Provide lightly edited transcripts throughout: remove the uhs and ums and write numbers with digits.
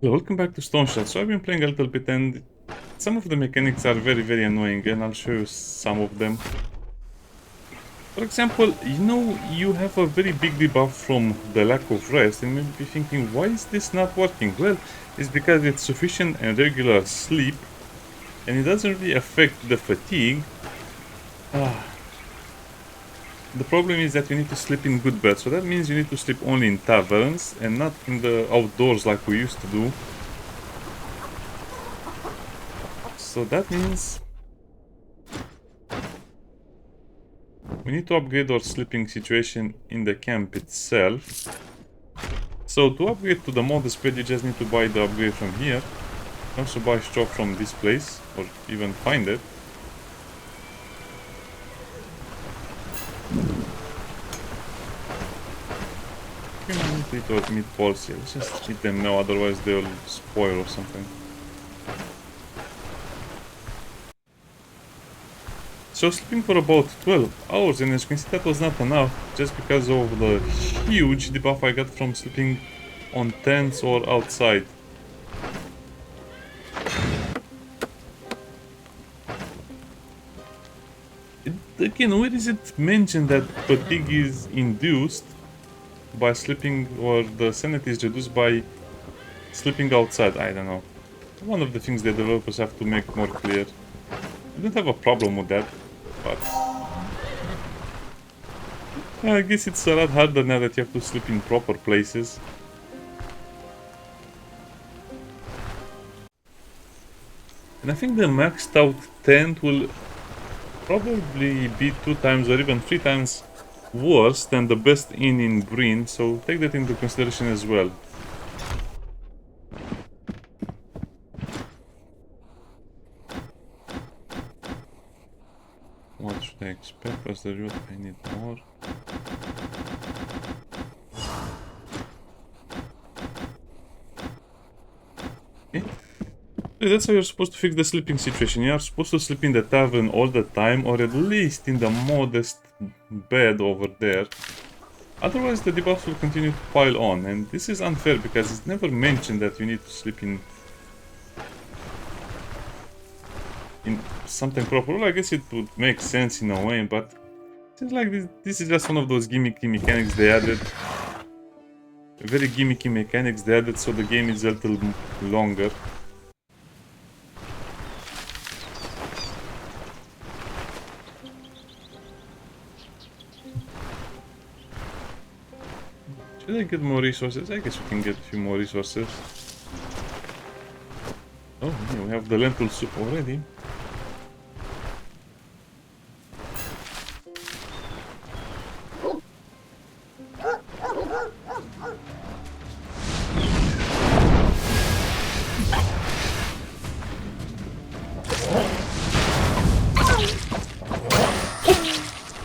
Hello, welcome back to StoneShard. So I've been playing a little bit and some of the mechanics are very annoying and I'll show you some of them. For example, you have a very big debuff from the lack of rest and you may be thinking, why is this not working? Well, it's because it's sufficient and regular sleep and it doesn't really affect the fatigue. The problem is that you need to sleep in good bed, so that means you need to sleep only in taverns and not in the outdoors like we used to do. So that means we need to upgrade our sleeping situation in the camp itself. So to upgrade to the modest bed, you just need to buy the upgrade from here. You can also buy straw from this place, or even find it. Okay, we need to eat our meatballs here. Let's just eat them now, otherwise they'll spoil or something. So sleeping for about 12 hours, and as you can see that was not enough, just because of the huge debuff I got from sleeping on tents or outside. Again, where is it mentioned that fatigue is induced by sleeping, or the sanity is reduced by sleeping outside? I don't know. One of the things the developers have to make more clear. I don't have a problem with that, but I guess it's a lot harder now that you have to sleep in proper places. And I think the maxed out tent will probably be 2 times or even 3 times worse than the best inn in Breen, so take that into consideration as well. What should I expect? Plus the root, I need more. Okay. That's how you're supposed to fix the sleeping situation. You are supposed to sleep in the tavern all the time, or at least in the modest bed over there. Otherwise the debuffs will continue to pile on, and this is unfair because it's never mentioned that you need to sleep in something proper. Well, I guess it would make sense in a way, but it seems like this is just one of those gimmicky mechanics they added. Very gimmicky mechanics they added so the game is a little longer. Should I get more resources? I guess we can get a few more resources. Oh, yeah, we have the lentil soup already.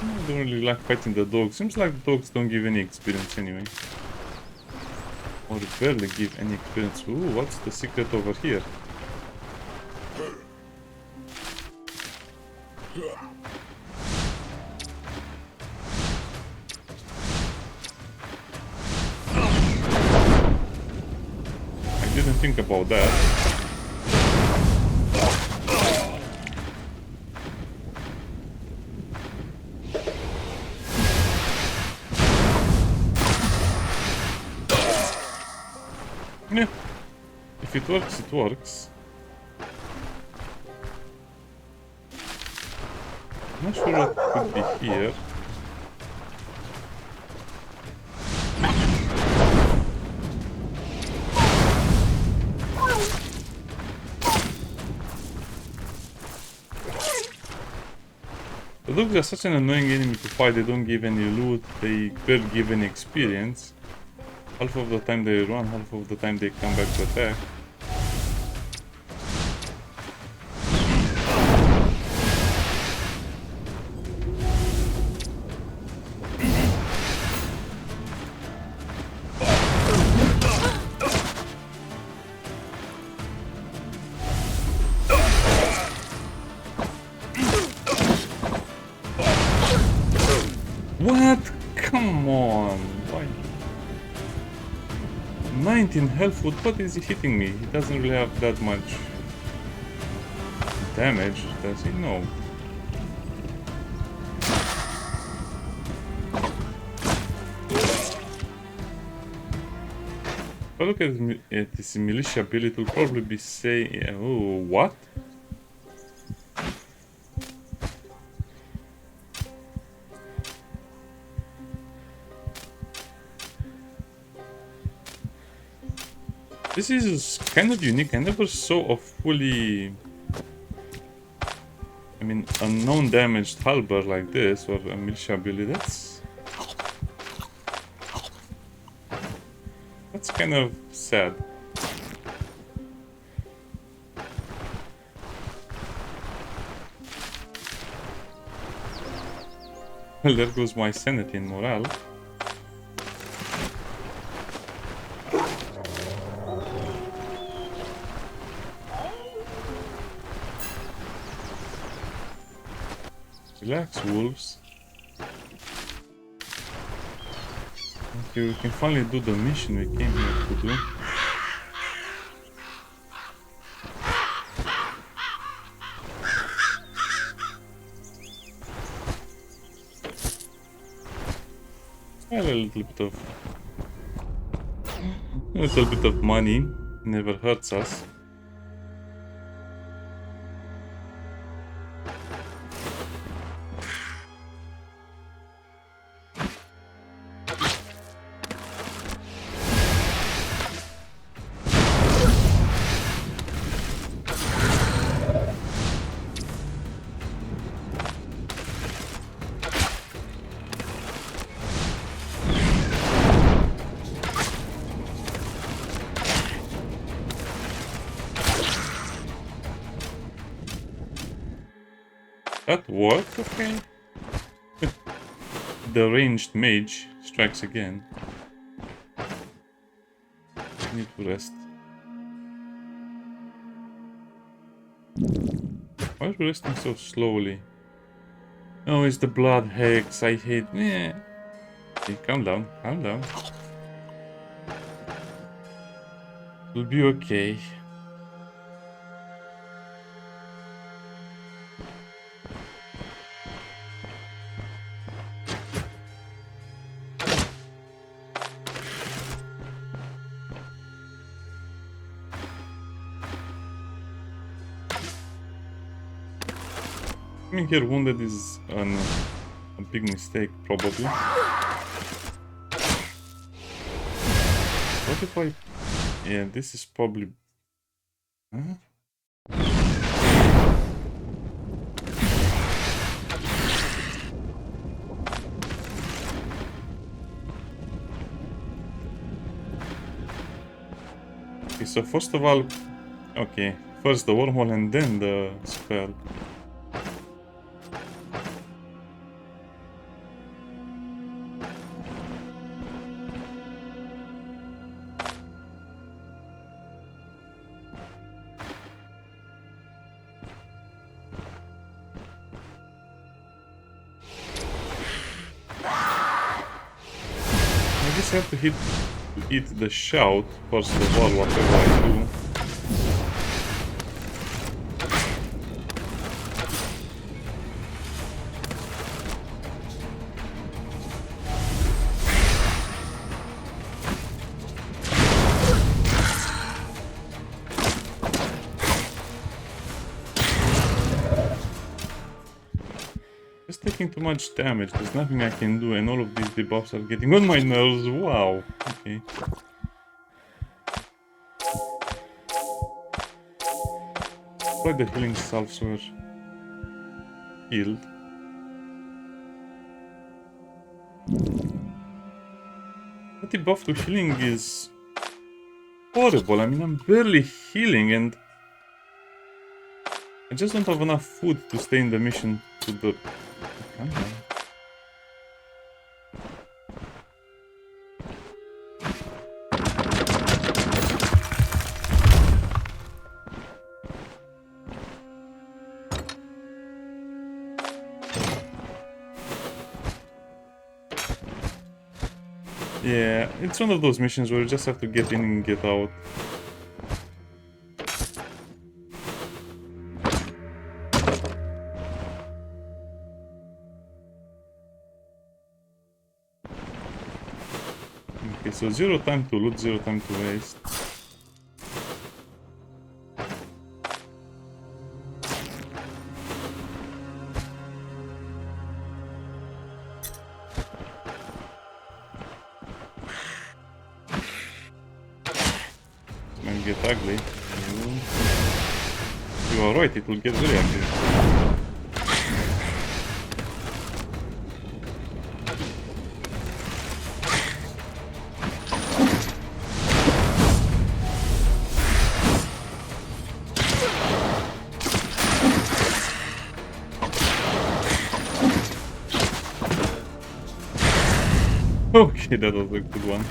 I don't really like fighting the dogs. Seems like the dogs don't give any experience anyway. Or barely give any experience. Ooh, what's the secret over here? I didn't think about that. Yeah, if it works, it works. I'm not sure what could be here. The dogs are such an annoying enemy to fight. They don't give any loot, they barely give any experience. Half of the time they run, half of the time they come back to attack. What? Come on! Why? 17 health. What is he hitting me? He doesn't really have that much damage, does he? No. If I look at this militia build, it will probably be say, oh, what? This is kind of unique. I never saw a fully, I mean, unknown damaged halberd like this, or a militia ability. That's kind of sad. Well, there goes my sanity and morale. Relax, wolves. Okay, we can finally do the mission we came here to do. Well, a little bit of money never hurts us. That worked, okay. The ranged mage strikes again. Need to rest. Why are we resting so slowly? Oh, it's the blood hex. I hate. Okay, calm down, calm down. It'll be okay. Coming here wounded is a big mistake, probably. What if I... Yeah, this is probably... Huh? Okay, so first of all... Okay, first the wormhole and then the spell. I have to hit the shout first of all, whatever I do. Just taking too much damage, there's nothing I can do, and all of these debuffs are getting on my nerves. Wow. Okay. But the healing salves were healed. The debuff to healing is horrible. I mean, I'm barely healing, and I just don't have enough food to stay in the mission to the... Calm down. Yeah, it's one of those missions where you just have to get in and get out. Okay, so 0 time to loot, 0 time to waste. It might get ugly. You are right, it will get very ugly. Okay, that was a good one.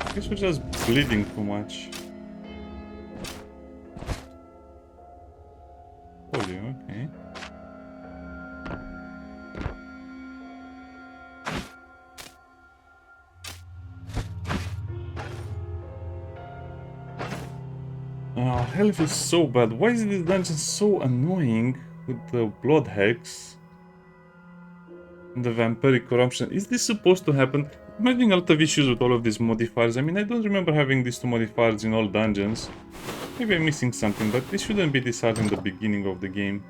I guess we're just bleeding too much. Polio, okay. Oh, health is so bad. Why is this dungeon so annoying with the blood hex? The vampiric corruption. Is this supposed to happen? I'm having a lot of issues with all of these modifiers. I mean, I don't remember having these two modifiers in all dungeons. Maybe I'm missing something, but this shouldn't be this hard in the beginning of the game.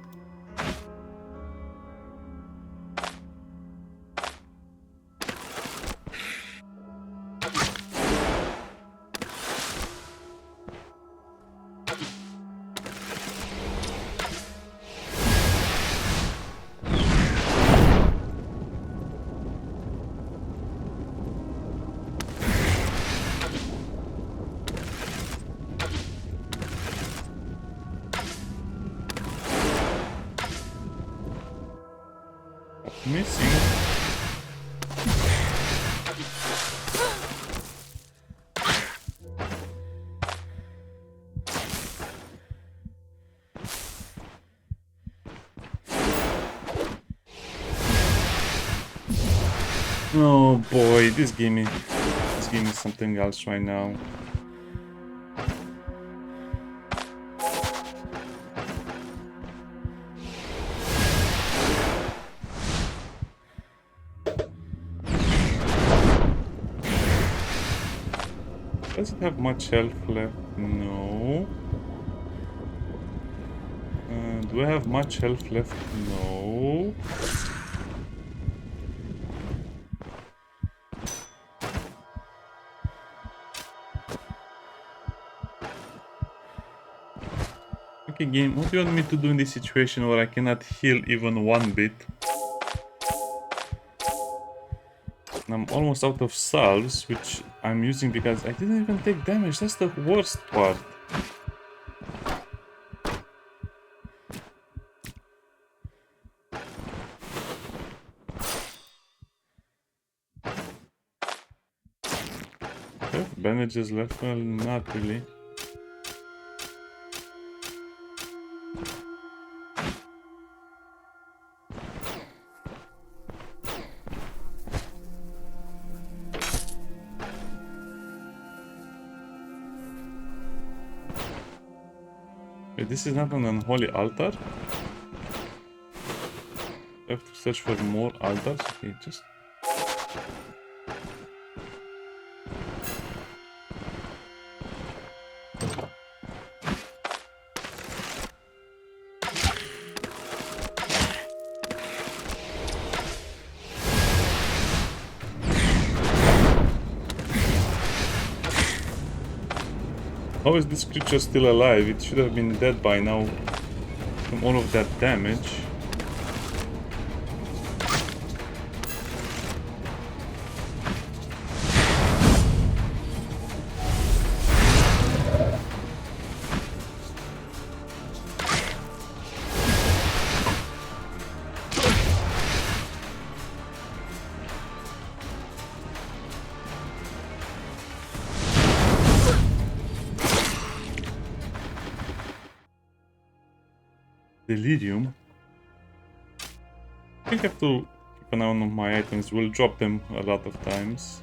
Missing. Oh boy, this game is something else right now. Does it have much health left? No. Do I have much health left? No. Okay, game, what do you want me to do in this situation where I cannot heal even one bit? I'm almost out of salves, which I'm using because I didn't even take damage. That's the worst part. Do I have bandages left? Well, not really. Wait, this is not an unholy altar? I have to search for more altars? Okay, just... How is this creature still alive? It should have been dead by now from all of that damage. Delirium. I think I have to when one of my items will drop them a lot of times.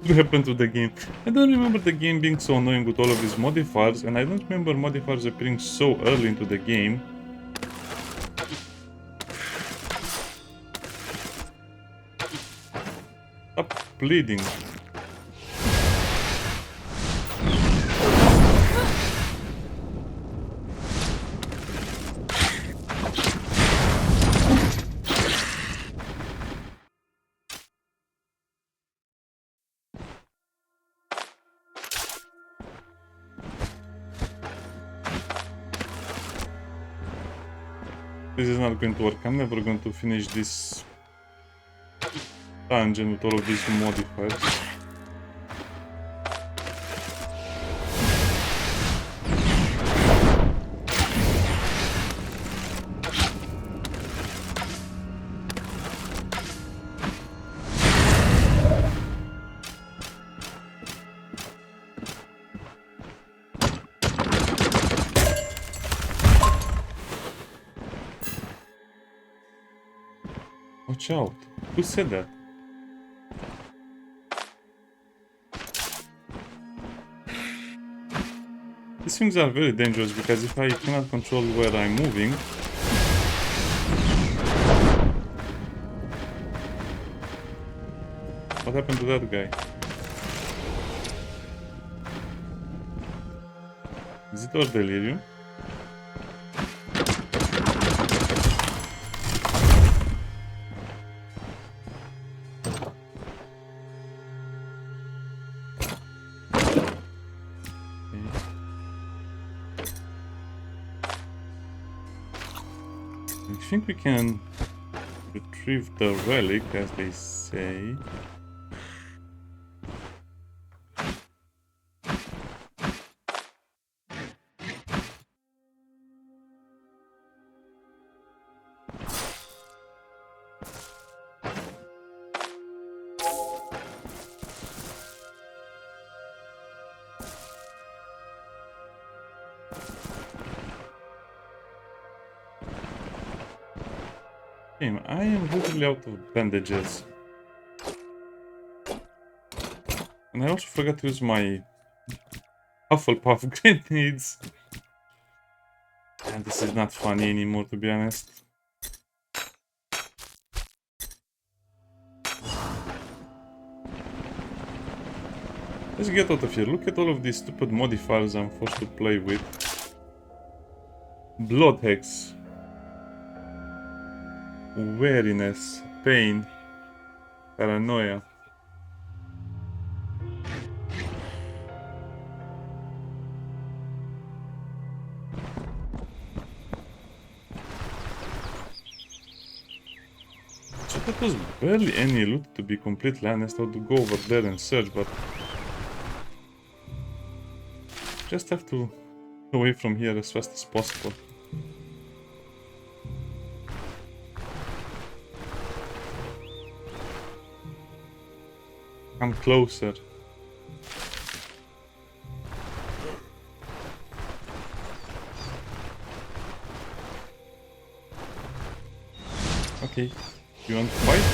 What happened to the game? I don't remember the game being so annoying with all of these modifiers, and I don't remember modifiers appearing so early into the game. Stop bleeding. This is not going to work. I'm never going to finish this dungeon with all of these modifiers. Watch out. Who said that? These things are very dangerous because if I cannot control where I'm moving, what happened to that guy? Is it our delirium? I think we can retrieve the relic, as they say. I am literally out of bandages. And I also forgot to use my Hufflepuff grenades. And this is not funny anymore, to be honest. Let's get out of here. Look at all of these stupid modifiers I'm forced to play with. Blood Hex. Wariness, pain, paranoia. So that was barely any loot, to be completely honest. I would go over there and search, but just have to get away from here as fast as possible. Come closer. Okay, you want to fight?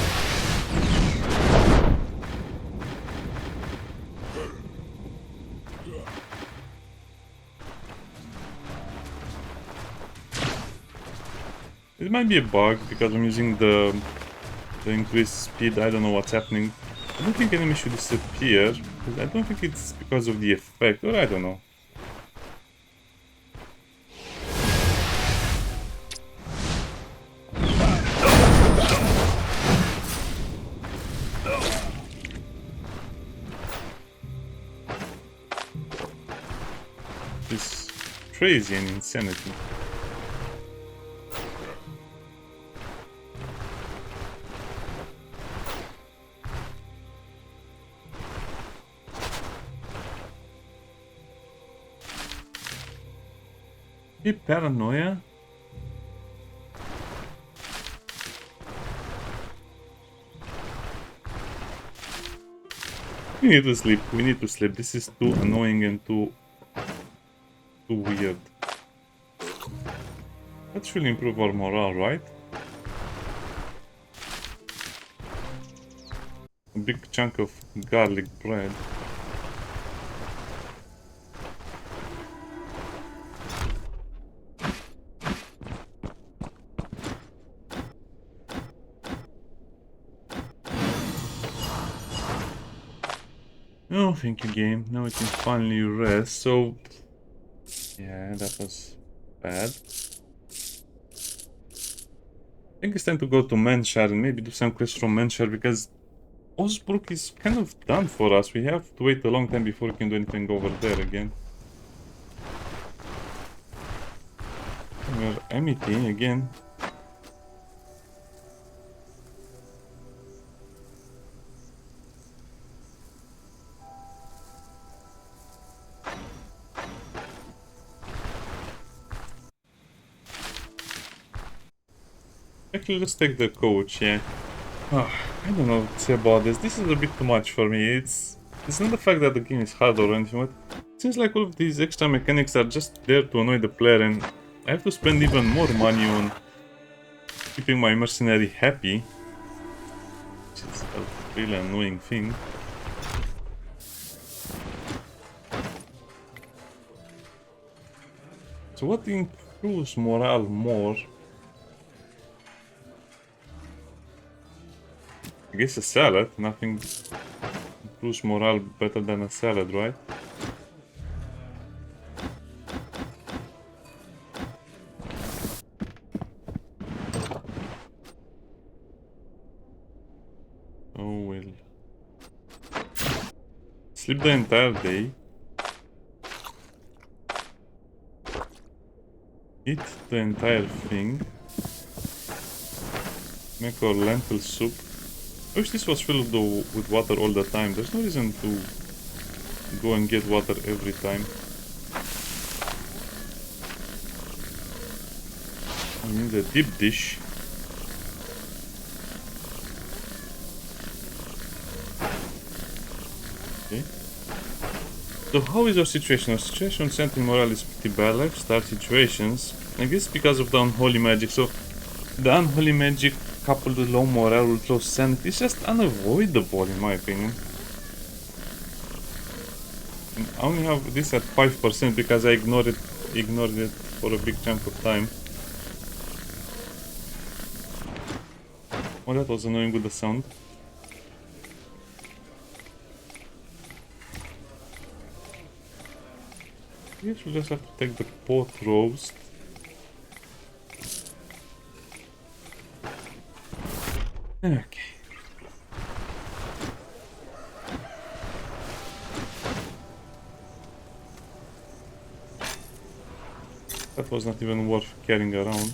It might be a bug because I'm using the increased speed. I don't know what's happening. I don't think enemies should disappear, because I don't think it's because of the effect, or I don't know. It's crazy and insanity. Paranoia. We need to sleep. We need to sleep. This is too annoying and too too weird. That should improve our morale, right? A big chunk of garlic bread. Oh, thank you, game. Now we can finally rest. So, yeah, that was bad. I think it's time to go to Menshar and maybe do some quests from Menshar because Osbrook is kind of done for us. We have to wait a long time before we can do anything over there again. We're empty again. Actually, let's take the coach, yeah. Oh, I don't know what to say about this. This is a bit too much for me. It's not the fact that the game is hard or anything, but it seems like all of these extra mechanics are just there to annoy the player, and I have to spend even more money on keeping my mercenary happy, which is a really annoying thing. So what improves morale more? I guess a salad. Nothing improves morale better than a salad, right? Oh well. Sleep the entire day. Eat the entire thing. Make our lentil soup. I wish this was filled with water all the time. There's no reason to go and get water every time. I need a deep dish. Okay. So how is our situation? Our situation on morale is pretty bad. Life start situations. I guess because of the unholy magic. So the unholy magic coupled with low morale with low sanity is just unavoidable in my opinion. And I only have this at 5% because I ignored it for a big chunk of time. Oh, that was annoying with the sound. I guess we'll just have to take the pot roast. Okay. That was not even worth carrying around.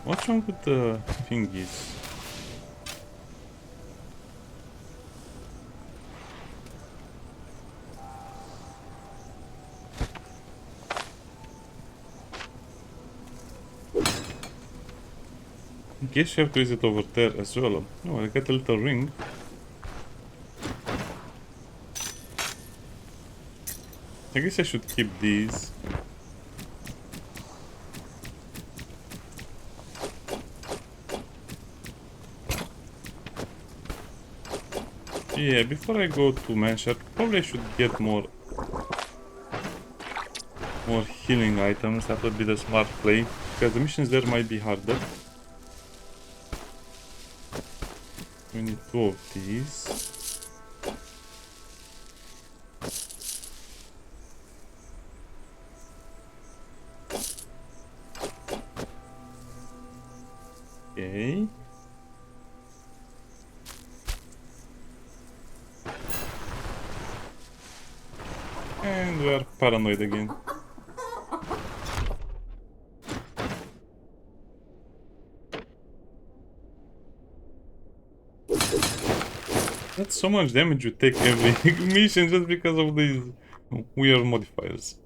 What's wrong with the thingies? I guess you have to use it over there as well. Oh, I got a little ring. I guess I should keep these. Yeah, before I go to Manshard, probably I should get more healing items. That would be the smart play, because the missions there might be harder. We need 2 of these. Okay. And we are paranoid again. That's so much damage you take every mission just because of these weird modifiers.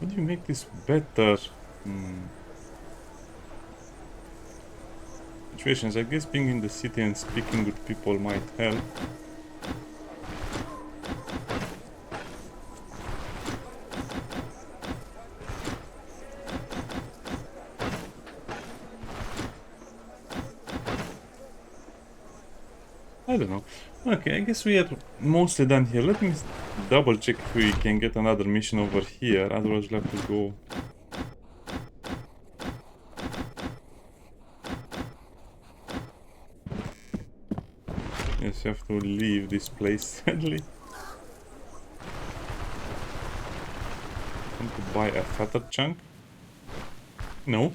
How do you make this better? Situations. I guess being in the city and speaking with people might help. I don't know. Okay, I guess we are mostly done here. Let me double check if we can get another mission over here. Otherwise we'll have to go. Yes, we have to leave this place, sadly. Want to buy a fatter chunk? No.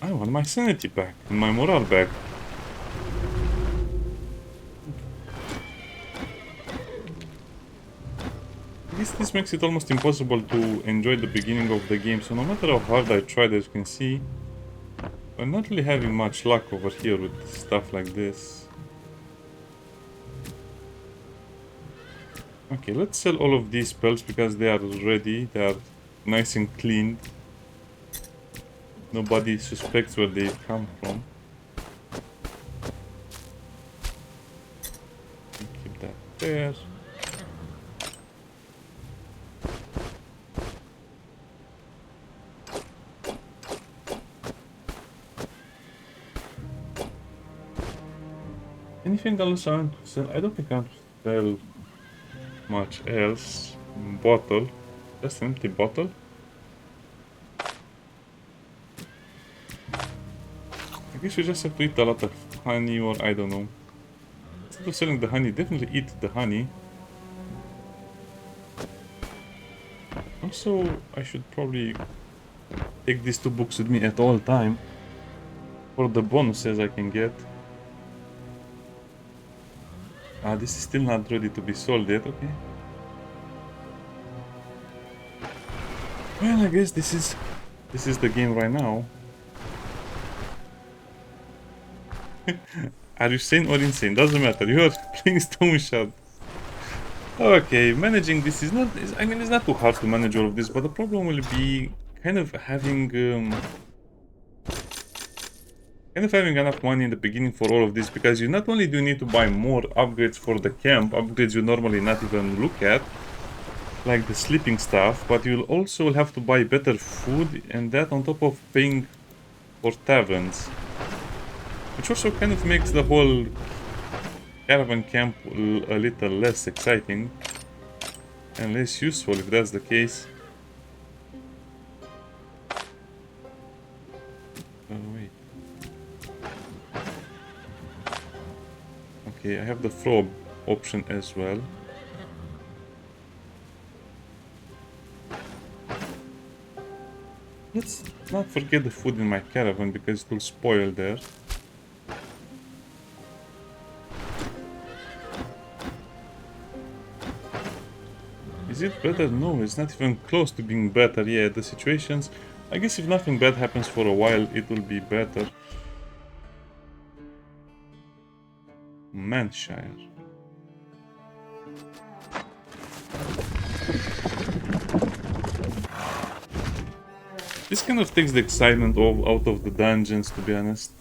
I want my sanity back and my morale back. I guess this makes it almost impossible to enjoy the beginning of the game, so no matter how hard I tried, as you can see, I'm not really having much luck over here with stuff like this. Okay, let's sell all of these spells because they are ready, they are nice and clean. Nobody suspects where they come from. Keep that there. Anything else I want to sell? I don't think I want to sell much else. Bottle. Just an empty bottle. I guess we just have to eat a lot of honey, or I don't know. Instead of selling the honey, definitely eat the honey. Also, I should probably take these 2 books with me at all time for the bonuses I can get. Ah, this is still not ready to be sold yet, okay. Well, I guess this is the game right now. Are you sane or insane? Doesn't matter, you are playing StoneShard. Okay, managing this is not, I mean, it's not too hard to manage all of this, but the problem will be kind of having enough money in the beginning for all of this, because you not only do need to buy more upgrades for the camp, upgrades you normally not even look at, like the sleeping stuff, but you'll also have to buy better food, and that on top of paying for taverns. Which also kind of makes the whole caravan camp a little less exciting and less useful if that's the case. Oh wait. Okay, I have the throw option as well. Let's not forget the food in my caravan because it will spoil there. Is it better? No, it's not even close to being better. Yeah, the situations... I guess if nothing bad happens for a while, it will be better. Manshire. This kind of takes the excitement out of the dungeons, to be honest.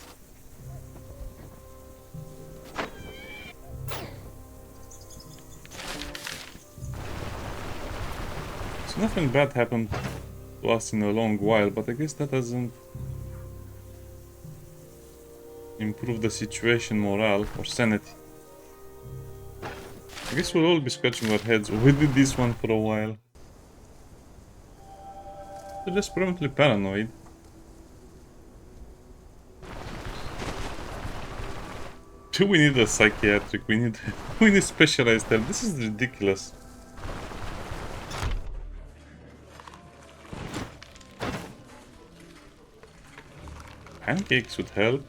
So nothing bad happened to us in a long while, but I guess that doesn't improve the situation morale or sanity. I guess we'll all be scratching our heads. We did this one for a while. They're just permanently paranoid. Do we need a psychiatric? We need specialized help. This is ridiculous. Pancakes would help.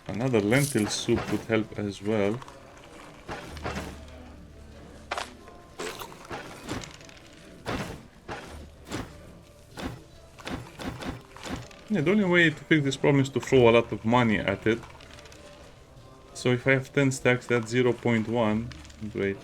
Another lentil soup would help as well. Yeah, the only way to fix this problem is to throw a lot of money at it. So if I have 10 stacks, that's 0.1. Great.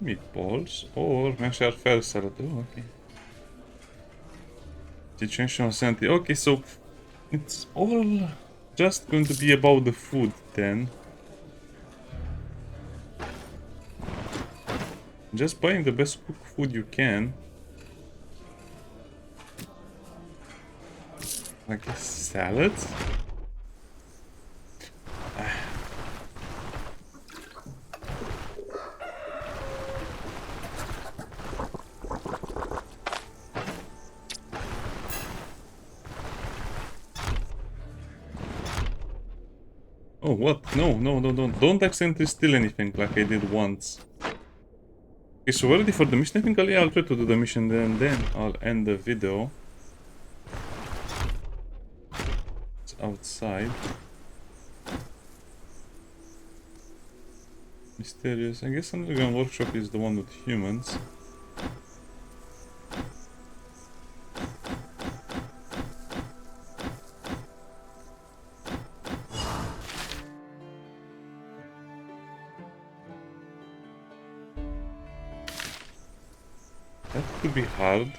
Meatballs or mashed fair salad. Oh, okay. Situation sanity. Okay, so it's all just going to be about the food then. Just buying the best cooked food you can. I guess salads? Oh, what? No, no, no, no. Don't accidentally steal anything like I did once. Okay, so we're ready for the mission. I think I'll try to do the mission then I'll end the video. It's outside. Mysterious. I guess underground workshop is the one with humans. That could be hard.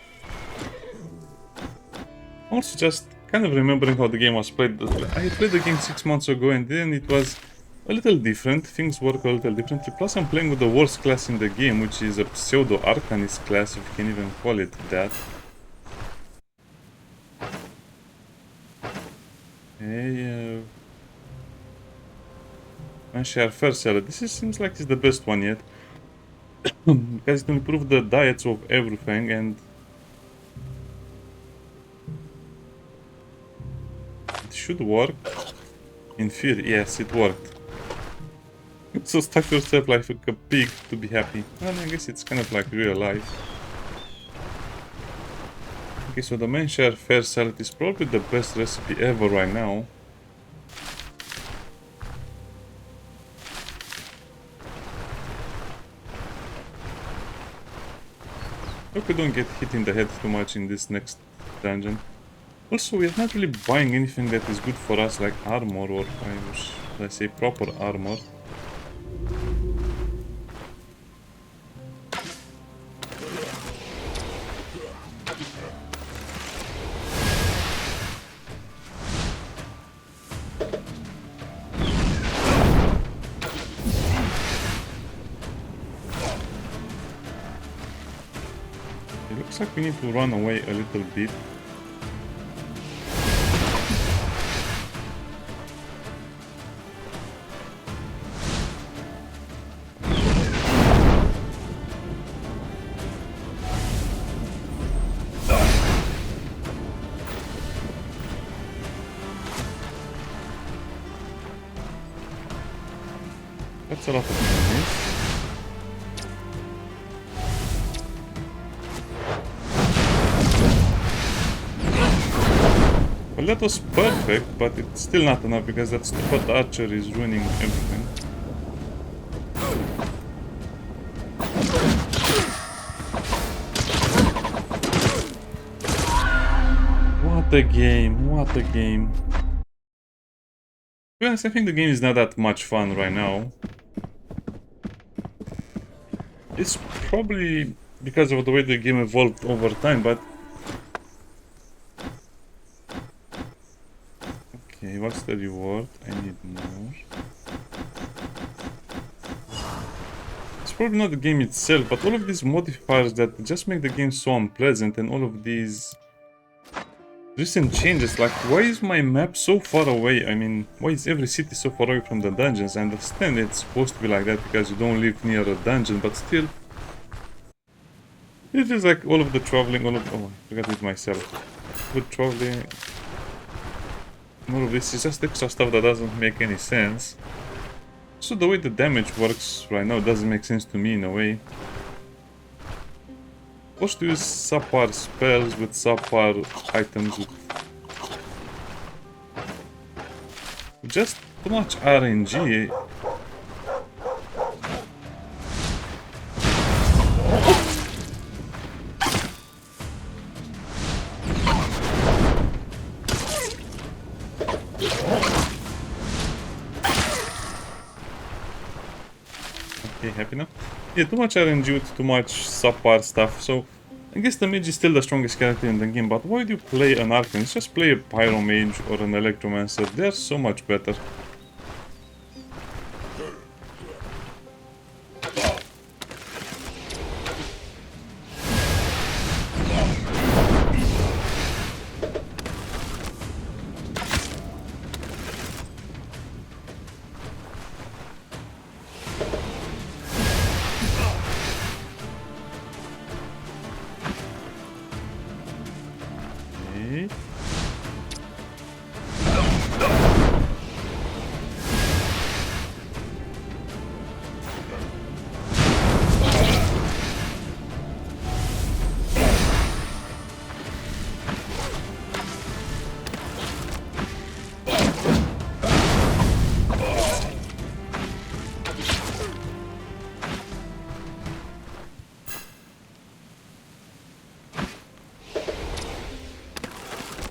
Also just kind of remembering how the game was played. I played the game 6 months ago and then it was a little different. Things work a little differently. Plus I'm playing with the worst class in the game, which is a pseudo Arcanist class, if you can even call it that. Hey, share first salad. This seems like it's the best one yet. Because it will improve the diets of everything and it should work. In fear, yes, it worked. So stuff yourself like a pig to be happy. Well, I guess it's kind of like real life. Okay, so the main share fair salad is probably the best recipe ever right now. Hope we don't get hit in the head too much in this next dungeon. Also, we are not really buying anything that is good for us, like armor or, let's say, proper armor. It looks like we need to run away a little bit. That's a lot of enemies. Well, that was perfect, but it's still not enough because that stupid archer is ruining everything. What a game, what a game. To be honest, I think the game is not that much fun right now. It's probably because of the way the game evolved over time, but... Okay, what's the reward? I need more. It's probably not the game itself, but all of these modifiers that just make the game so unpleasant, and all of these recent changes, like why is my map so far away? I mean, why is every city so far away from the dungeons? I understand it's supposed to be like that because you don't live near a dungeon, but still... It feels like all of the traveling, oh, I forgot it myself. With traveling... All of this is just extra stuff that doesn't make any sense. So the way the damage works right now doesn't make sense to me in a way. Forced to use subpar spells with subpar items with just too much RNG. happy now. Yeah, too much RNG with too much subpar stuff, so I guess the mage is still the strongest character in the game, but why do you play an Arcanist? Just play a Pyro Mage or an Electromancer, they're so much better.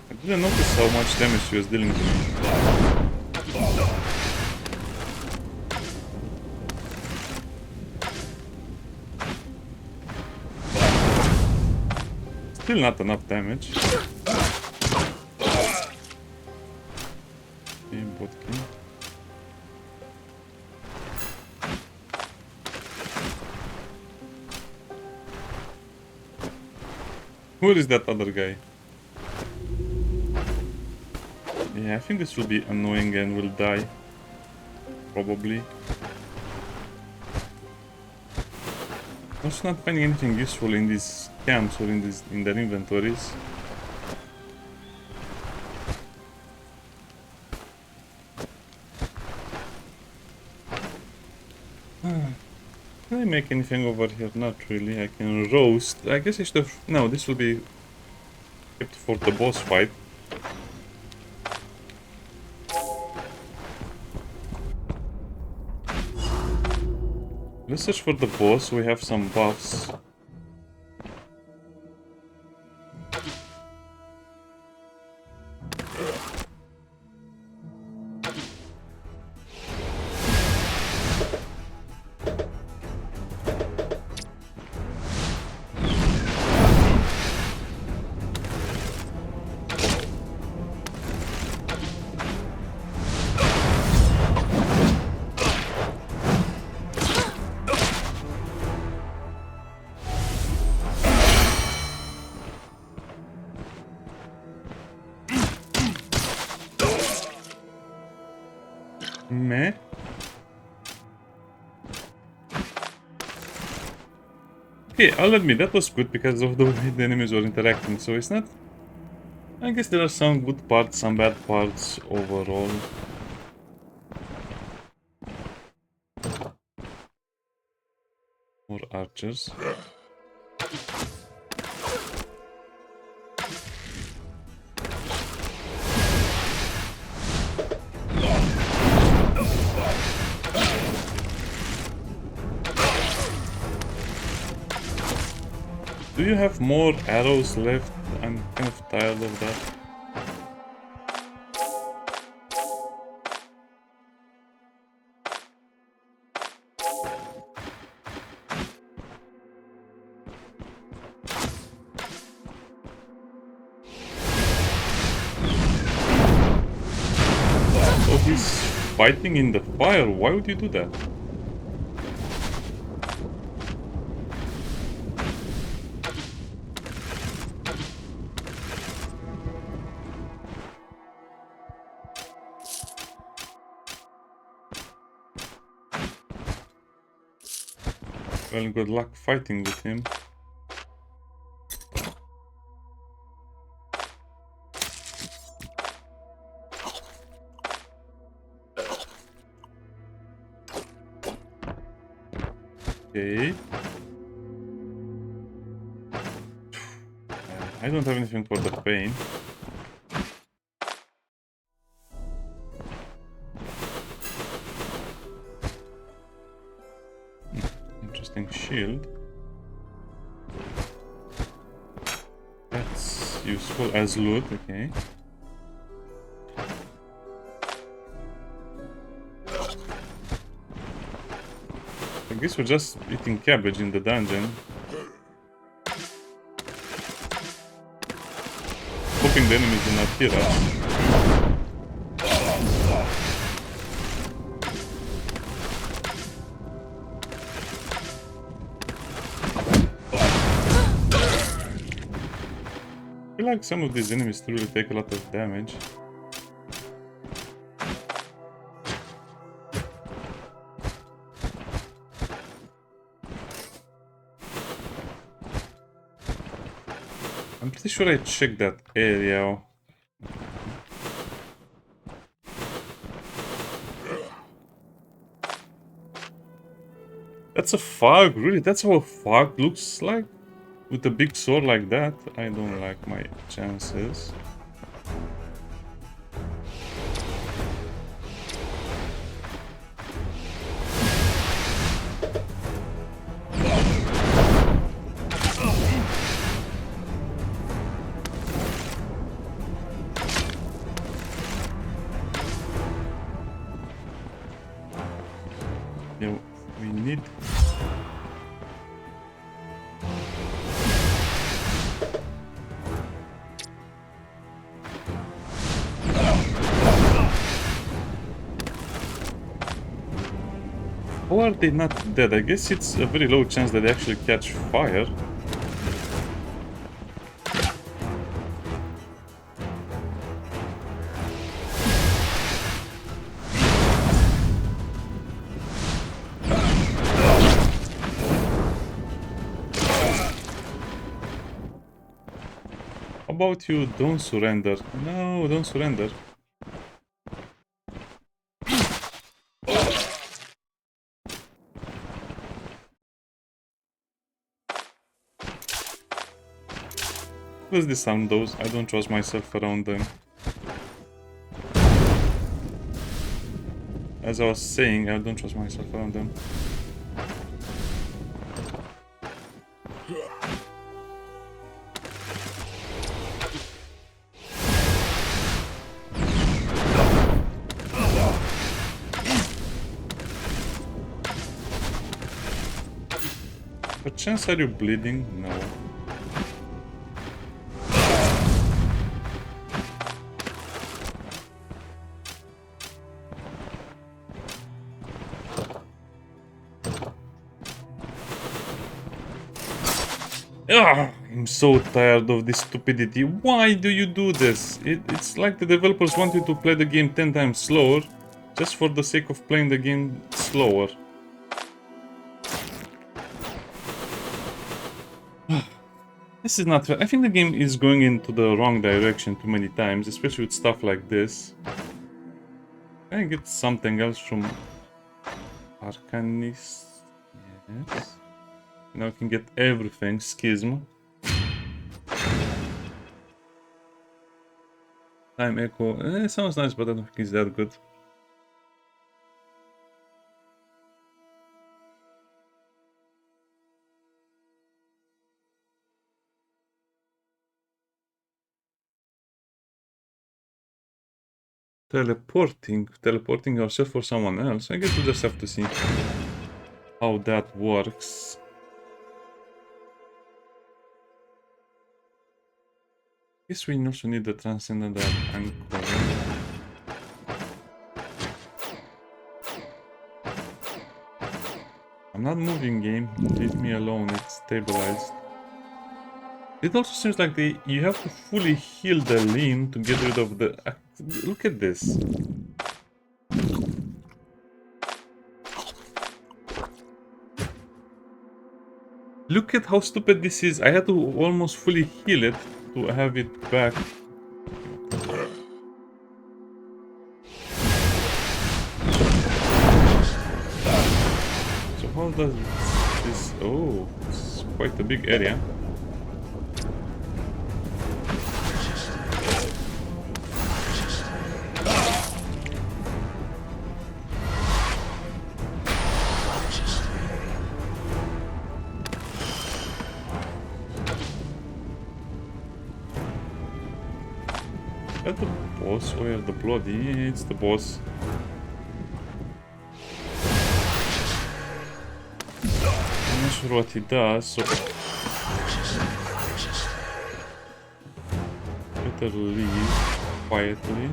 I didn't notice how much damage she was dealing to me. Still not enough damage. Okay, bot kill. Where is that other guy? Yeah, I think this will be annoying and will die. Probably. Also not finding anything useful in these camps or in their inventories. Can I make anything over here? Not really. I can roast. I guess I should have... No, this will be kept for the boss fight. Let's search for the boss. We have some buffs. Meh. Okay, I'll admit that was good because of the way the enemies were interacting, so it's not... I guess there are some good parts, some bad parts overall. More archers. Do you have more arrows left? I'm kind of tired of that. Oh, he's fighting in the fire. Why would you do that? Well, good luck fighting with him. Okay. I don't have anything for the pain. Interesting shield. That's useful as loot, okay. I guess we're just eating cabbage in the dungeon. Hoping the enemies do not hear us. I feel like some of these enemies really take a lot of damage. I'm pretty sure I checked that area. That's a fog, really? That's how a fog looks like? With a big sword like that? I don't like my chances. Yeah, we need... How are they not dead? I guess it's a very low chance that they actually catch fire. How about you don't surrender? No, don't surrender. What does this sound those? I don't trust myself around them. As I was saying, I don't trust myself around them. What chance are you bleeding? No. Ugh, I'm so tired of this stupidity. Why do you do this? It's like the developers want you to play the game 10 times slower, just for the sake of playing the game slower. This is not fair. I think the game is going into the wrong direction too many times, especially with stuff like this. Can I get something else from Arcanist? Yes. Now I can get everything. Schism. Time Echo. It sounds nice, but I don't think it's that good. Teleporting yourself for someone else. I guess we'll just have to see how that works. Guess we also need the Transcendental Anchor. I'm not moving, game. Leave me alone. It's stabilized. It also seems like you have to fully heal the lean to get rid of the... Look at this. Look at how stupid this is. I had to almost fully heal it to have it back. So how does this... Oh, it's quite a big area. Is that the boss? Where the blood? Yeah, it's the boss. sure what he does, so better leave quietly.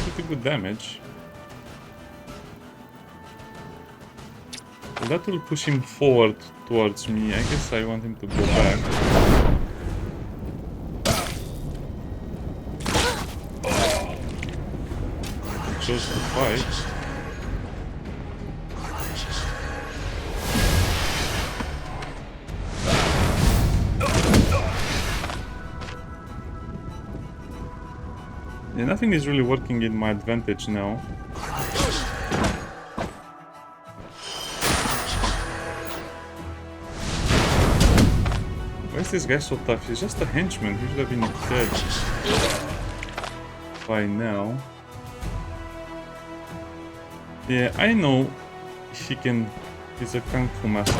Pretty good damage. That will push him forward towards me. I guess I want him to go back. He chose to fight. Yeah, nothing is really working in my advantage now. Why is this guy so tough? He's just a henchman. He should have been dead by now. Yeah, I know he can... He's a Kung Fu master.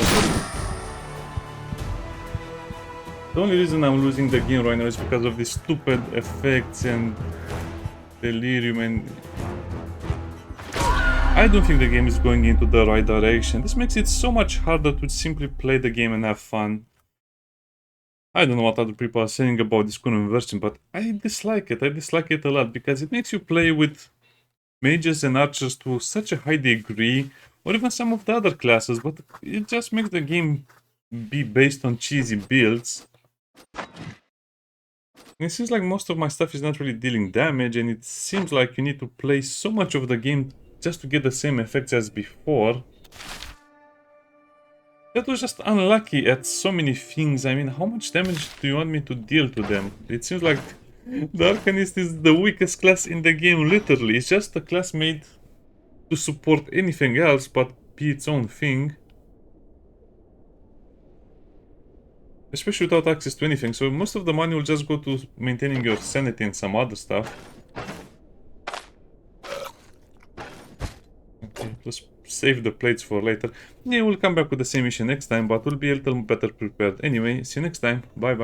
The only reason I'm losing the game right now is because of these stupid effects and delirium, and I don't think the game is going into the right direction. This makes it so much harder to simply play the game and have fun. I don't know what other people are saying about this current version, but I dislike it. I dislike it a lot because it makes you play with mages and archers to such a high degree, or even some of the other classes, but it just makes the game be based on cheesy builds. It seems like most of my stuff is not really dealing damage, and it seems like you need to play so much of the game just to get the same effects as before. That was just unlucky at so many things. I mean, how much damage do you want me to deal to them? It seems like the Arcanist is the weakest class in the game, literally. It's just a class made to support anything else but be its own thing. Especially without access to anything, so most of the money will just go to maintaining your sanity and some other stuff. Okay, let's save the plates for later. Yeah, we'll come back with the same mission next time, but we'll be a little better prepared. Anyway, see you next time. Bye bye.